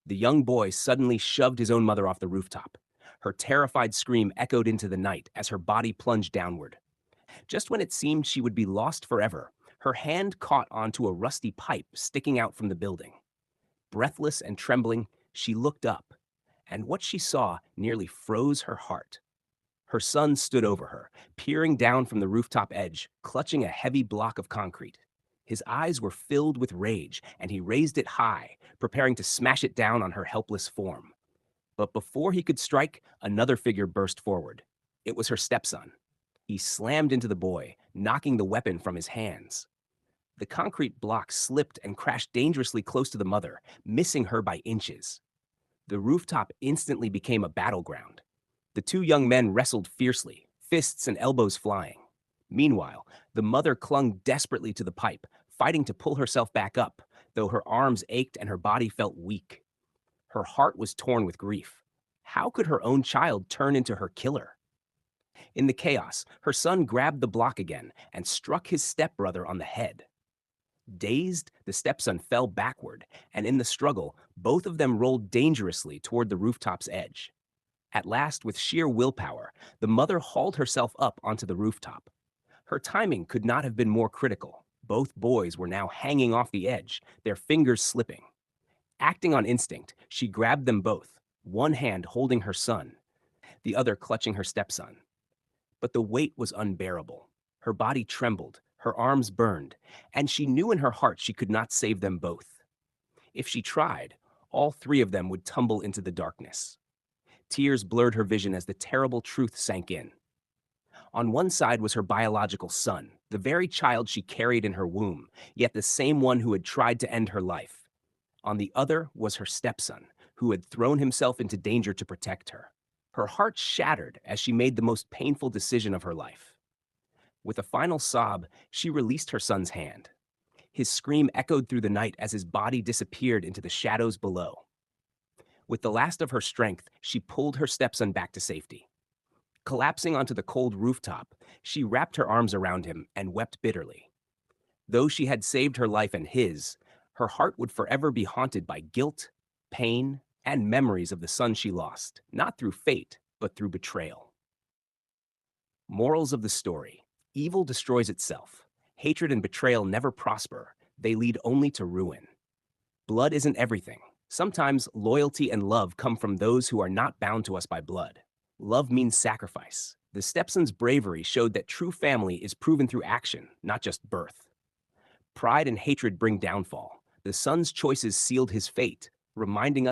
The young boy suddenly shoved his own mother off the rooftop. Her terrified scream echoed into the night as her body plunged downward. Just when it seemed she would be lost forever, her hand caught onto a rusty pipe sticking out from the building. Breathless and trembling, she looked up, and what she saw nearly froze her heart. Her son stood over her, peering down from the rooftop edge, clutching a heavy block of concrete. His eyes were filled with rage, and he raised it high, preparing to smash it down on her helpless form. But before he could strike, another figure burst forward. It was her stepson. He slammed into the boy, knocking the weapon from his hands. The concrete block slipped and crashed dangerously close to the mother, missing her by inches. The rooftop instantly became a battleground. The two young men wrestled fiercely, fists and elbows flying. Meanwhile, the mother clung desperately to the pipe, fighting to pull herself back up, though her arms ached and her body felt weak. Her heart was torn with grief. How could her own child turn into her killer? In the chaos, her son grabbed the block again and struck his stepbrother on the head. Dazed, the stepson fell backward, and in the struggle, both of them rolled dangerously toward the rooftop's edge. At last, with sheer willpower, the mother hauled herself up onto the rooftop. Her timing could not have been more critical. Both boys were now hanging off the edge, their fingers slipping. Acting on instinct, she grabbed them both, one hand holding her son, the other clutching her stepson. But the weight was unbearable. Her body trembled, her arms burned, and she knew in her heart she could not save them both. If she tried, all three of them would tumble into the darkness. Tears blurred her vision as the terrible truth sank in. On one side was her biological son, the very child she carried in her womb, yet the same one who had tried to end her life. On the other was her stepson, who had thrown himself into danger to protect her. Her heart shattered as she made the most painful decision of her life. With a final sob, she released her son's hand. His scream echoed through the night as his body disappeared into the shadows below. With the last of her strength, she pulled her stepson back to safety. Collapsing onto the cold rooftop, she wrapped her arms around him and wept bitterly. Though she had saved her life and his, her heart would forever be haunted by guilt, pain, and memories of the son she lost, not through fate, but through betrayal. Morals of the story: evil destroys itself. Hatred and betrayal never prosper, they lead only to ruin. Blood isn't everything. Sometimes loyalty and love come from those who are not bound to us by blood. Love means sacrifice. The stepson's bravery showed that true family is proven through action, not just birth. Pride and hatred bring downfall. The son's choices sealed his fate, reminding